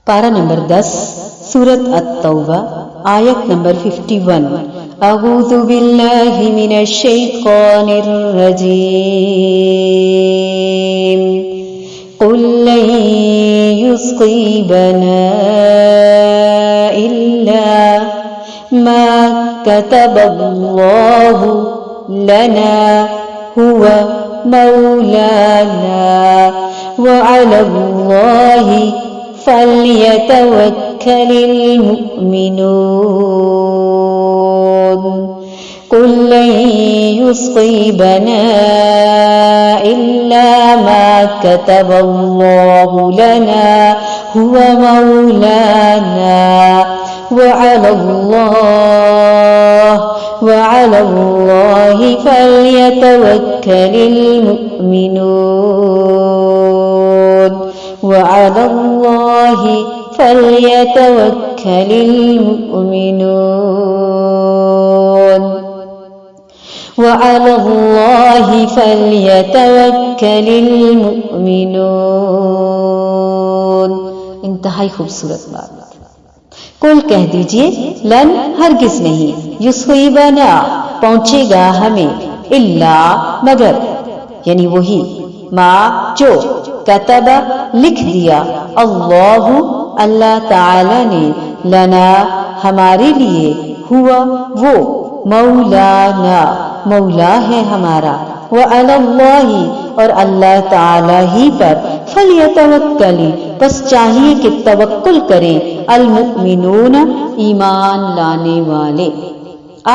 پارہ نمبر 10 سورۃ التوبہ آیت نمبر 51۔ اعوذ باللہ من الشیطان الرجیم قل لن يصيبنا إلا ما كتب الله لنا هو مولانا وعلى الله فليتوكل المؤمنون قل لن يصيبنا إلا ما كتب الله لنا هو مولانا وعلى الله فليتوكل المؤمنون وعلى الله فليتوكل المؤمنون وعلى الله فليتوكل المؤمنون۔ انتہائی خوبصورت بات۔ قل کہہ دیجئے، لن ہرگز نہیں، یصیبنا پہنچے گا ہمیں، الا مگر، یعنی وہی، ما جو، کتب لکھ دیا، اللہ تعالی نے، لنا ہمارے لیے، ہوا وہ، مولانا مولا ہے ہمارا، وعلی اللہ اور اللہ تعالی ہی پر، فلیتوکل بس چاہیے کہ توکل کریں، المؤمنون ایمان لانے والے۔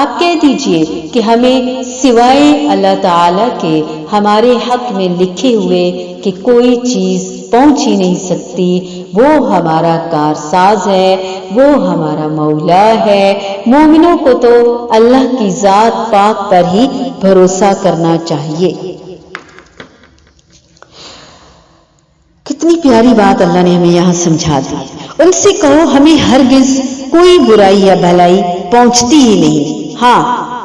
آپ کہہ دیجئے کہ ہمیں سوائے اللہ تعالی کے ہمارے حق میں لکھے ہوئے کہ کوئی چیز پہنچ ہی نہیں سکتی، وہ ہمارا کارساز ہے، وہ ہمارا مولا ہے۔ مومنوں کو تو اللہ کی ذات پاک پر ہی بھروسہ کرنا چاہیے۔ کتنی پیاری بات اللہ نے ہمیں یہاں سمجھا دی۔ ان سے کہو ہمیں ہرگز کوئی برائی یا بھلائی پہنچتی ہی نہیں، ہاں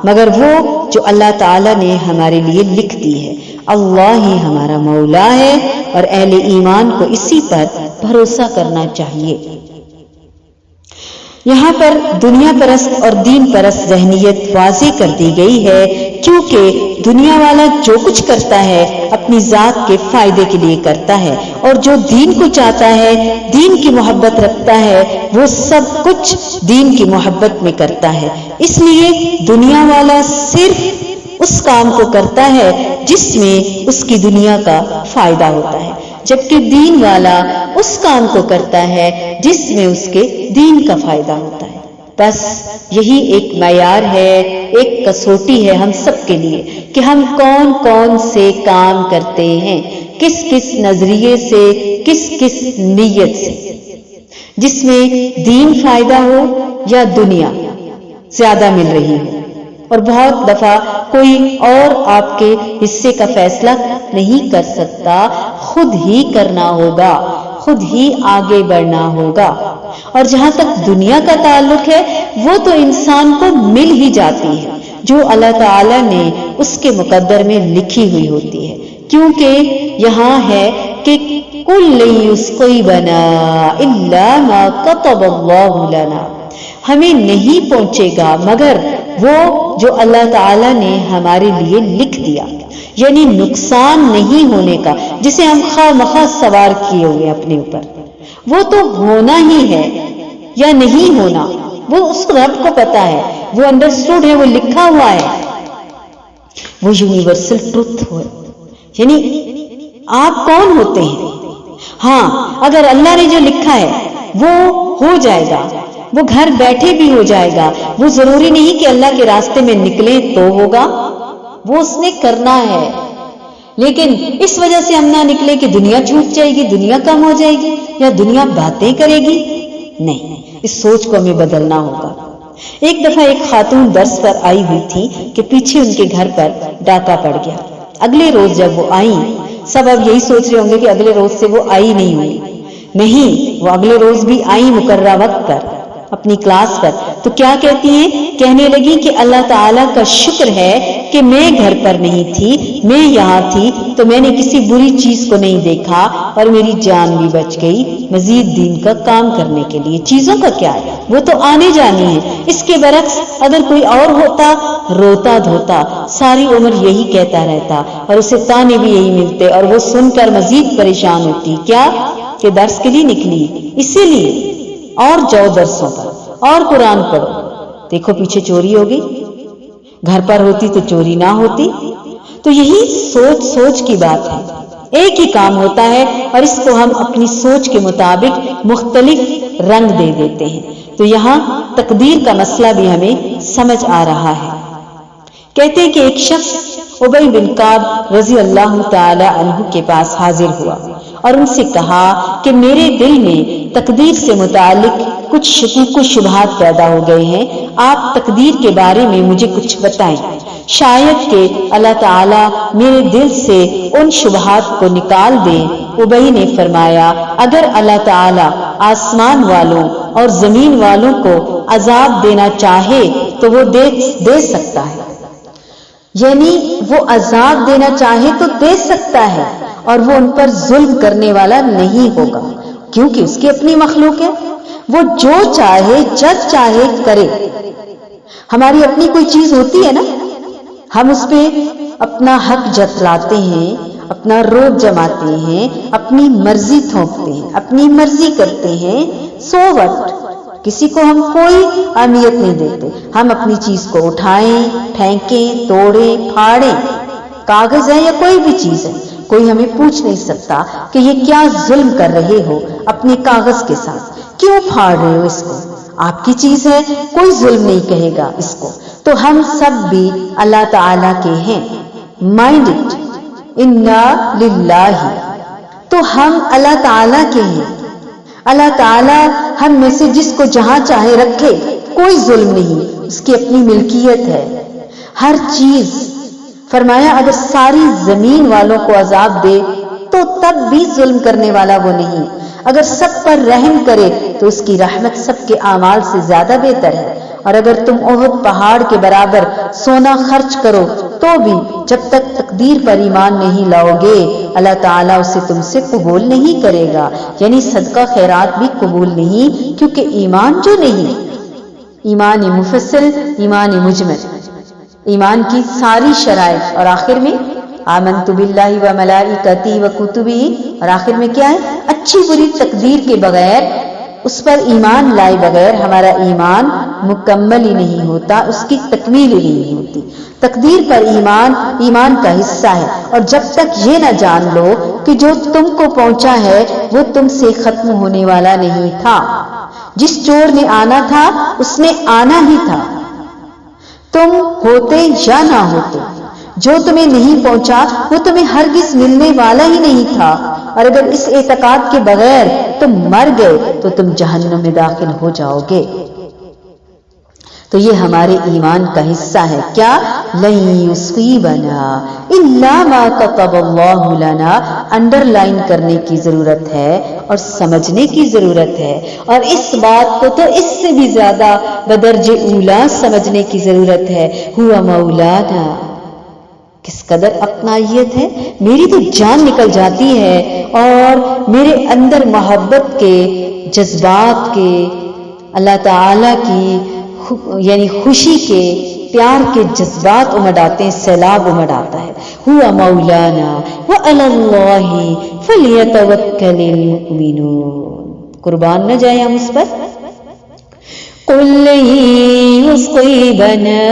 مگر وہ جو اللہ تعالیٰ نے ہمارے لیے لکھ دی ہے۔ اللہ ہی ہمارا مولا ہے اور اہل ایمان کو اسی پر بھروسہ کرنا چاہیے۔ یہاں پر دنیا پرست اور دین پرست ذہنیت واضح کر دی گئی ہے، کیونکہ دنیا والا جو کچھ کرتا ہے اپنی ذات کے فائدے کے لیے کرتا ہے، اور جو دین کو چاہتا ہے، دین کی محبت رکھتا ہے، وہ سب کچھ دین کی محبت میں کرتا ہے۔ اس لیے دنیا والا صرف اس کام کو کرتا ہے جس میں اس کی دنیا کا فائدہ ہوتا ہے، جبکہ دین والا اس کام کو کرتا ہے جس میں اس کے دین کا فائدہ ہوتا ہے۔ بس یہی ایک معیار ہے، ایک کسوٹی ہے ہم سب کے لیے کہ ہم کون کون سے کام کرتے ہیں، کس کس نظریے سے، کس کس نیت سے، جس میں دین فائدہ ہو یا دنیا زیادہ مل رہی ہو۔ اور بہت دفعہ کوئی اور آپ کے حصے کا فیصلہ نہیں کر سکتا، خود ہی کرنا ہوگا، خود ہی آگے بڑھنا ہوگا۔ اور جہاں تک دنیا کا تعلق ہے، وہ تو انسان کو مل ہی جاتی ہے، جو اللہ تعالی نے اس کے مقدر میں لکھی ہوئی ہوتی ہے، کیونکہ یہاں ہے کہ قل لن یصیبنا الا ما كتب اللہ لنا، ہمیں نہیں پہنچے گا مگر وہ جو اللہ تعالی نے ہمارے لیے لکھ دیا، یعنی نقصان نہیں ہونے کا، جسے ہم خواہ مخواہ سوار کیے ہوئے اپنے اوپر، وہ تو ہونا ہی ہے یا نہیں ہونا، وہ اس رب کو پتا ہے، وہ انڈرسٹوڈ ہے، وہ لکھا ہوا ہے، وہ یونیورسل ٹروتھ ہے۔ یعنی آپ کون ہوتے ہیں؟ ہاں اگر اللہ نے جو لکھا ہے وہ ہو جائے گا، وہ گھر بیٹھے بھی ہو جائے گا، وہ ضروری نہیں کہ اللہ کے راستے میں نکلے تو ہوگا، وہ اس نے کرنا ہے۔ لیکن اس وجہ سے ہم نہ نکلے کہ دنیا چھوٹ جائے گی، دنیا کم ہو جائے گی یا دنیا باتیں کرے گی، نہیں، اس سوچ کو ہمیں بدلنا ہوگا۔ ایک دفعہ ایک خاتون درس پر آئی ہوئی تھی کہ پیچھے ان کے گھر پر ڈاکہ پڑ گیا۔ اگلے روز جب وہ آئیں، سب اب یہی سوچ رہے ہوں گے کہ اگلے روز سے وہ آئی نہیں ہوئی، نہیں، وہ اگلے روز بھی آئیں مقررہ وقت پر اپنی کلاس پر، تو کیا کہتی ہیں؟ کہنے لگی کہ اللہ تعالیٰ کا شکر ہے کہ میں گھر پر نہیں تھی، میں یہاں تھی تو میں نے کسی بری چیز کو نہیں دیکھا اور میری جان بھی بچ گئی مزید دین کا کام کرنے کے لیے۔ چیزوں کا کیا ہے، وہ تو آنے جانی ہے۔ اس کے برعکس اگر کوئی اور ہوتا، روتا دھوتا ساری عمر یہی کہتا رہتا اور اسے تانے بھی یہی ملتے اور وہ سن کر مزید پریشان ہوتی، کیا کہ درس کے لیے نکلی، اسی لیے اور جاؤ درسوں پر اور قرآن پڑھو۔ دیکھو پیچھے چوری ہو گئی، گھر پر ہوتی تو چوری نہ ہوتی۔ تو یہی سوچ سوچ کی بات ہے، ایک ہی کام ہوتا ہے اور اس کو ہم اپنی سوچ کے مطابق مختلف رنگ دے دیتے ہیں۔ تو یہاں تقدیر کا مسئلہ بھی ہمیں سمجھ آ رہا ہے۔ کہتے ہیں کہ ایک شخص ابی بن کعب رضی اللہ تعالی عنہ کے پاس حاضر ہوا اور ان سے کہا کہ میرے دل میں تقدیر سے متعلق کچھ شکوک و شبہات پیدا ہو گئے ہیں، آپ تقدیر کے بارے میں مجھے کچھ بتائیں، شاید کہ اللہ تعالیٰ میرے دل سے ان شبہات کو نکال دے۔ ابی نے فرمایا اگر اللہ تعالیٰ آسمان والوں اور زمین والوں کو عذاب دینا چاہے تو وہ دے سکتا ہے، یعنی وہ عذاب دینا چاہے تو دے سکتا ہے اور وہ ان پر ظلم کرنے والا نہیں ہوگا، کیونکہ اس کی اپنی مخلوق ہے، وہ جو چاہے جب چاہے کرے۔ ہماری اپنی کوئی چیز ہوتی ہے نا، ہم اس پہ اپنا حق جتلاتے ہیں، اپنا روب جماتے ہیں، اپنی مرضی تھوپتے ہیں، اپنی مرضی کرتے ہیں، سو وٹ، کسی کو ہم کوئی اہمیت نہیں دیتے۔ ہم اپنی چیز کو اٹھائیں، پھینکیں، توڑیں، پھاڑیں، کاغذ ہے یا کوئی بھی چیز ہے، کوئی ہمیں پوچھ نہیں سکتا کہ یہ کیا ظلم کر رہے ہو اپنے کاغذ کے ساتھ، کیوں پھاڑ رہے ہو اس کو، آپ کی چیز ہے، کوئی ظلم نہیں کہے گا اس کو۔ تو ہم سب بھی اللہ تعالیٰ کے ہیں، مائنڈ اٹ، انا للہ، تو ہم اللہ تعالیٰ کے ہیں۔ اللہ تعالیٰ ہم میں سے جس کو جہاں چاہے رکھے، کوئی ظلم نہیں، اس کی اپنی ملکیت ہے ہر چیز۔ فرمایا اگر ساری زمین والوں کو عذاب دے تو تب بھی ظلم کرنے والا وہ نہیں، اگر سب پر رحم کرے تو اس کی رحمت سب کے اعمال سے زیادہ بہتر ہے، اور اگر تم احد پہاڑ کے برابر سونا خرچ کرو تو بھی جب تک تقدیر پر ایمان نہیں لاؤ گے اللہ تعالیٰ اسے تم سے قبول نہیں کرے گا، یعنی صدقہ خیرات بھی قبول نہیں، کیونکہ ایمان جو نہیں، ایمان مفصل، ایمان مجمل، ایمان کی ساری شرائط، اور آخر میں آمنت باللہ و ملائکتہ و کتبہ، اور آخر میں کیا ہے، اچھی بری تقدیر کے بغیر، اس پر ایمان لائے بغیر ہمارا ایمان مکمل ہی نہیں ہوتا، اس کی تکمیل ہی نہیں ہوتی۔ تقدیر پر ایمان ایمان کا حصہ ہے، اور جب تک یہ نہ جان لو کہ جو تم کو پہنچا ہے وہ تم سے ختم ہونے والا نہیں تھا، جس چور نے آنا تھا اس نے آنا ہی تھا، تم ہوتے یا نہ ہوتے، جو تمہیں نہیں پہنچا وہ تمہیں ہرگز ملنے والا ہی نہیں تھا، اور اگر اس اعتقاد کے بغیر تم مر گئے تو تم جہنم میں داخل ہو جاؤ گے۔ تو یہ ہمارے ایمان کا حصہ ہے، کیا لن یصیبنا الا ما كتب اللہ لنا، انڈر لائن کرنے کی ضرورت ہے اور سمجھنے کی ضرورت ہے، اور اس بات کو تو اس سے بھی زیادہ بدرجہ اولا سمجھنے کی ضرورت ہے، ہوا مولانا، کس قدر اپنائیت ہے، میری تو جان نکل جاتی ہے اور میرے اندر محبت کے جذبات کے، اللہ تعالی کی یعنی خوشی کے، پیار کے جذبات امڑ آتے ہیں، سیلاب امڑ آتا ہے۔ ہوا مولانا وعلی اللہ فلیتوکل المؤمنون، قربان نہ جائیں ہم اس پر۔ قل لن يصيبنا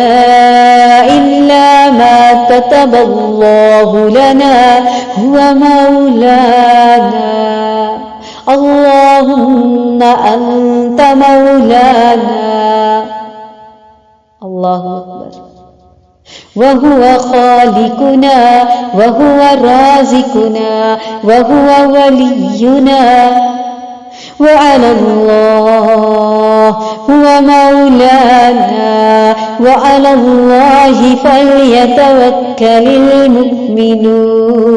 إلا ما كتب الله لنا هو مولانا اللهم أنت مولانا، اللہ اکبر، وهو خالقنا وهو رازقنا وهو ولينا وعلى الله هو مولانا وعلى الله فليتوكل المؤمنون۔